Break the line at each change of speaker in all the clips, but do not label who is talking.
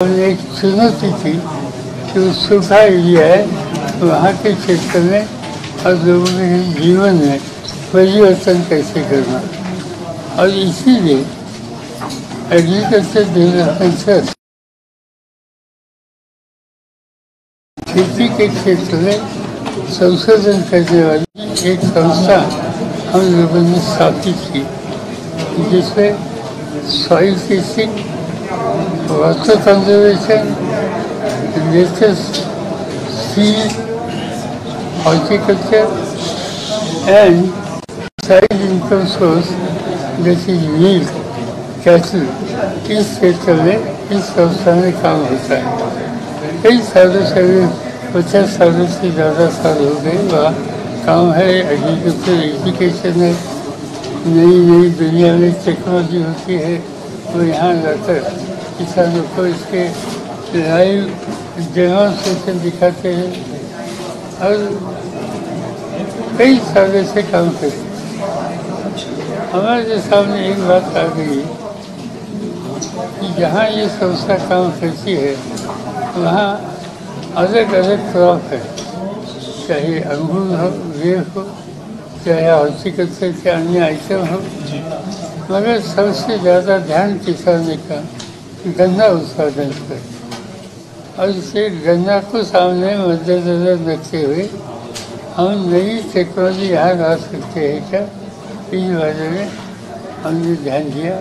हमने एक चुनौती थी कि वो सूखा एरिया है, वहाँ के क्षेत्र में और लोगों के जीवन में परिवर्तन कैसे करना। और इसीलिए एग्रीकल्चर डेवलपमेंट ट्रस्ट खेती के क्षेत्र में संशोधन करने वाली एक संस्था हम लोगों ने स्थापित की, जिसमें soil testing, water conservation, latest seed, horticulture and side income source जैसे मिल्क, कैटल, इस क्षेत्र में इस संस्था में काम होता है। कई सालों से, 50 सालों से ज़्यादा साल हो गए वहाँ काम है। एग्रीकल्चर एजुकेशन है, नई नई दुनिया में टेक्नोलॉजी होती है, वो यहाँ लाकर किसानों को इसके लाइव डेमोन्स्ट्रेशन दिखाते हैं और कई सालों से काम करते हैं। हमारे सामने एक बात आ गई कि जहाँ ये संस्था काम करती है वहाँ अलग अलग क्रॉप है, चाहे अंगूर हो, ग्रेप हो, चाहे हॉर्टिकल्चर के अन्य आइटम हो, मगर सबसे ज़्यादा ध्यान किसानों का गन्ना उत्पादन पर। और इसे गन्ना को सामने मद्देनजर रखते हुए हम नई टेक्नोलॉजी यहाँ ला सकते हैं क्या, इस बारे में हमने ध्यान दिया।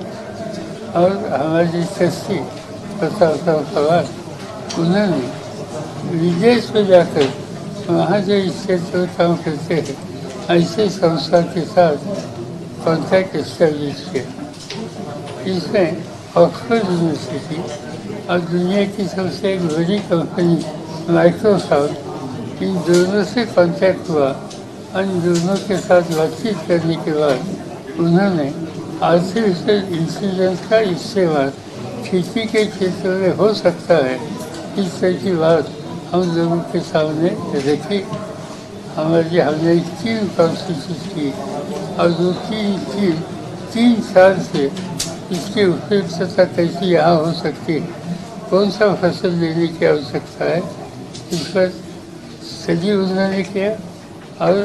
और हमारी ट्रस्टी प्रताप राव पवार, उन्होंने विदेश में जाकर वहाँ जो इस क्षेत्र में काम करते हैं ऐसे संस्था के साथ कॉन्टैक्ट इस्टेब्लिश किया। इसमें ऑक्सफोर्ड यूनिवर्सिटी और दुनिया की सबसे एक बड़ी कंपनी माइक्रोसॉफ्ट, इन दोनों से कॉन्टैक्ट हुआ। इन दोनों के साथ बातचीत करने के बाद उन्होंने आर्टिफिशियल इंटेलिजेंस का इस्तेमाल खेती के क्षेत्र में हो सकता है, इस तरह की बात हम लोगों के सामने रखी। हमने एक टीम कॉन्स्टिट्यूट की और जो तीन साल से इसकी उपयुक्तता कैसी यहाँ हो सकती है, कौन सा फसल लेने की आवश्यकता है, इस पर स्टडी उन्होंने किया। और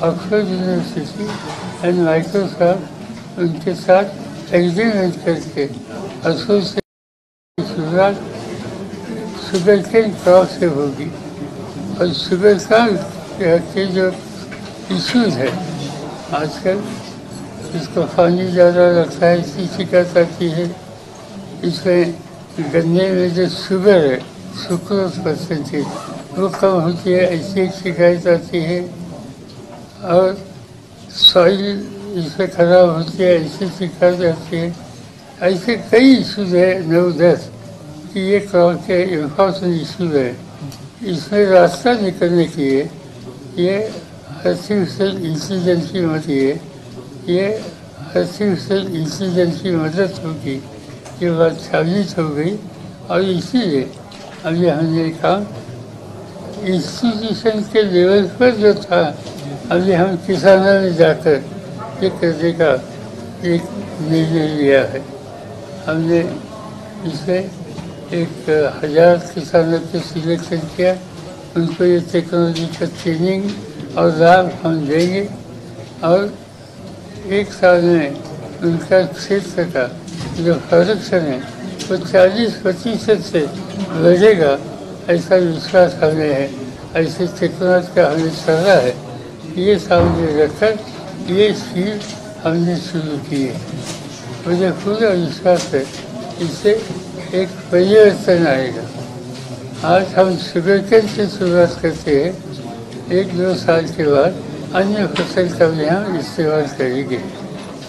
ऑक्सफोर्ड यूनिवर्सिटी एंड माइक्रोसॉफ्ट उनके साथ एग्रीमेंट करके असों से शुरुआत शुगरकेन क्रॉप से होगी। और शुगरकेन के जो इशूज़ है आजकल, इसको पानी ज़्यादा लगता है, इसकी शिकायत आती है। इसमें गन्ने में जो शुगर है, सुक्रोज परसेंटेज, वो कम होती है, ऐसी एक शिकायत आती है। और सॉइल इसमें खराब होती है, ऐसी शिकायत आती है। ऐसे कई इशूज़ है 9-10 कि ये क्रॉप के इम्पॉर्टेंट इशूज़ है। इसमें रास्ता निकलने के लिए ये आर्टिफिशियल इंटेलिजेंस की मदद है, ये आर्टिफिशियल इंटेलिजेंस की मदद होगी, ये बात साबित हो गई। और इसीलिए अभी हमने काम इंस्टीट्यूशन के लेवल पर जो था, अभी हम किसानों में जाकर ये करने का एक निर्णय लिया है। हमने इसमें 1000 किसानों को सिलेक्शन किया, उनको ये टेक्नोलॉजी का ट्रेनिंग और लाभ हम देंगे। और एक साल में उनका क्षेत्र का जो प्रोडक्शन है वो 40-25% से बढ़ेगा, ऐसा विश्वास हमें है। ऐसे टेक्नोलॉजी का हमें चला है, ये सामने रखकर ये स्कीम हमने शुरू की है। मुझे पूरा विश्वास है इससे एक परिवर्तन आएगा। आज हम शुगरकेन से शुरुआत करते हैं, 1-2 साल के बाद अन्य फसल का भी हम इस्तेमाल करेंगे।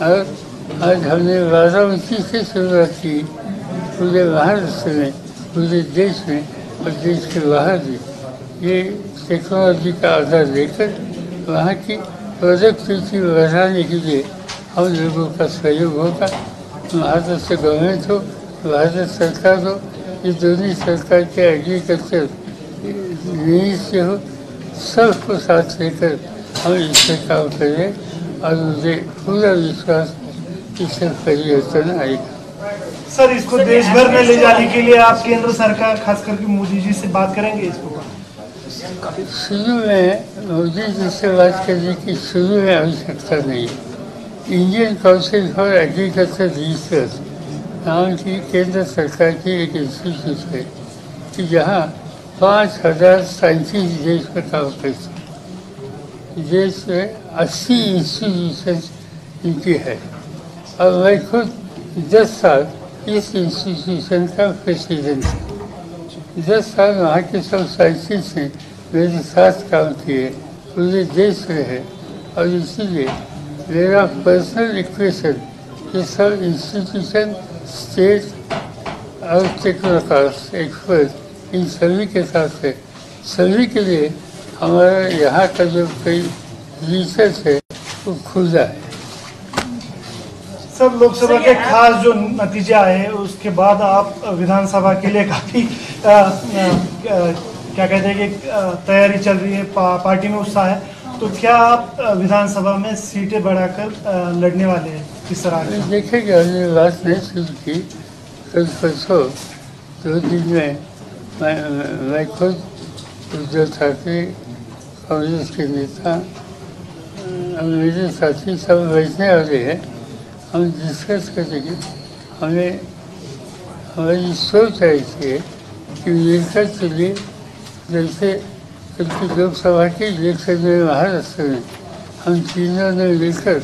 और आज हमने बारामती से शुरुआत की, पूरे महाराष्ट्र में, पूरे देश में और देश के बाहर भी ये टेक्नोलॉजी का आधार लेकर वहाँ की प्रोडक्टिविटी बढ़ाने के लिए हम लोगों का सहयोग होगा। महाराष्ट्र गवर्नमेंट हो, भारत सरकार हो, ये दोनों सरकार के एग्रीकल्चर मिनिस्ट्री हो, सबको साथ लेकर हम इससे काम करें। और मुझे पूरा विश्वास इससे परिवर्तन आएगा।
सर इसको देश भर में ले जाने के लिए आप केंद्र सरकार खास करके मोदी जी से बात करेंगे इसको?
शुरू में मोदी जी से बात करने की शुरू में आवश्यकता नहीं है। Indian council for agriculture research नाम की केंद्र सरकार की एक इंस्टीट्यूट है कि जहाँ 5000 साइंटिस्ट देश में काम करते हैं। देश में 80 इंस्टीट्यूशन इनकी है और मैं खुद 10 साल इस इंस्टीट्यूशन का प्रेसिडेंट है। 10 साल वहाँ के सब साइंटिस्ट ने मेरे साथ काम किए, पूरे देश में है और इसीलिए मेरा पर्सनल इक्वेशन ये सब इंस्टीट्यूशन, स्टेट और टेक्नोक्रेट्स, एक्सपर्ट इन सभी के साथ है। सभी के लिए हमारा यहाँ का जो कोई रिसर्च है वो खुला है।
सर लोकसभा के खास जो नतीजे आए उसके बाद आप विधानसभा के लिए काफ़ी क्या कहते हैं कि तैयारी चल रही है, पार्टी में उत्साह है, तो क्या आप विधानसभा में सीटें बढ़ाकर लड़ने वाले हैं? किस तरह
देखेंगे? हमने बात नहीं शुरू की। कल परसों 2 दिन में मैं खुद उद्धव ठाकरे कांग्रेस के नेता और मेरे साथी सब बैठने वाले हैं। हम डिस्कस करेंगे। हमारी सोच ऐसी है कि मिलकर चलिए। जैसे लोकसभा के इलेक्शन में महाराष्ट्र में हम तीनों ने मिलकर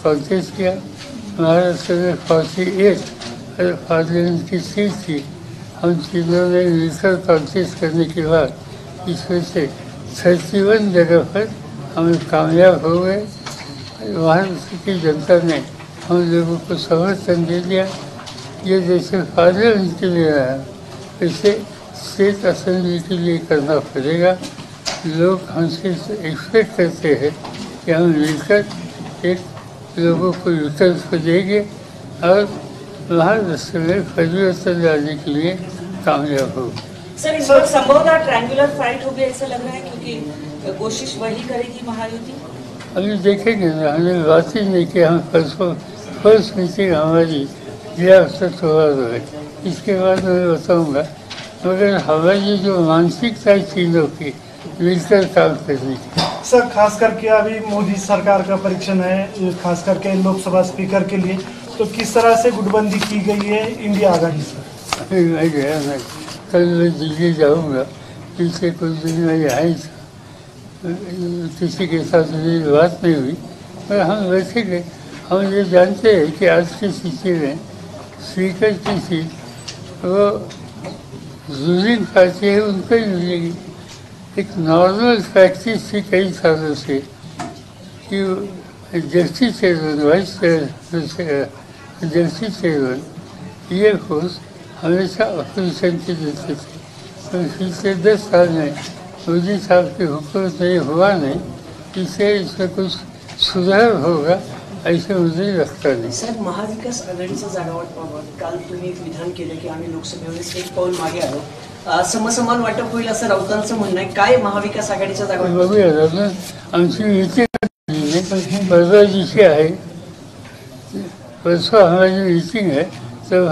कॉन्टेस्ट किया। महाराष्ट्र में 48 पार्लियामेंट की सीट थी। हम तीनों ने मिलकर कॉन्टेस्ट करने के बाद इसमें से 31 जगह पर हम कामयाब हो गए। महाराष्ट्र की जनता ने हम लोगों को समर्थन दे दिया। ये जैसे पार्लियामेंट के लिए रहा वैसे स्टेट असेंबली के लिए करना पड़ेगा। लोग हमसे एक्सपेक्ट करते हैं कि हम मिलकर एक लोगों को विकल्प देंगे और महाराष्ट्र में परिवर्तन लाने के लिए कामयाब हो।
सर इस बार संभवतः ट्रायंगुलर फाइट होगी ऐसा लग रहा है, क्योंकि कोशिश वही करेगी महायुति।
अभी देखेंगे ना, हमने बात ही नहीं कि हम फर्स्ट मीटिंग हमारी जिला अफसर है, इसके बाद मैं बताऊँगा। मगर हमारी जो मानसिकता है तीनों की मिलकर काम करने की।
सर खास करके अभी मोदी सरकार का परीक्षण है, खास करके लोकसभा स्पीकर के लिए, तो किस तरह से गुटबंदी की गई है इंडिया आघाड़ी से?
अभी मैं गया नहीं, कल मैं दिल्ली जाऊँगा। पिछले कुछ दिन में यहाँ ही था, किसी के साथ मेरी बात नहीं हुई, पर हम बैठेंगे। हम ये जानते हैं कि आज की स्थिति में स्पीकर की सीट वो रूलिंग पार्टी है उनको ही मिलेगी। एक नॉर्मल प्रैक्टिस थी कई सालों से कि deputy chairman, vice chairman, deputy chairman ये पोस्ट हमेशा अपोजिशन के देते थे। तो पिछले 10 साल में मोदी साहब की हुकूमत में हुआ नहीं, इससे इसमें कुछ सुधार होगा ऐसे मुझे लगता नहीं।
सर महाविकास आघाडीचा जागावाटपाबाबत काल तुम्ही एक विधान केलं की आम्ही लोकसभेवेळेस एक पाऊल मागे आलो, समसमान वाटप होईल असं राऊतांचं म्हणणं आहे। काय महाविकास आघाडीचा जागावाटप?
बघूया, आमची मीटिंग परवा दिवशी आहे, परसों हमारी मीटिंग है, तो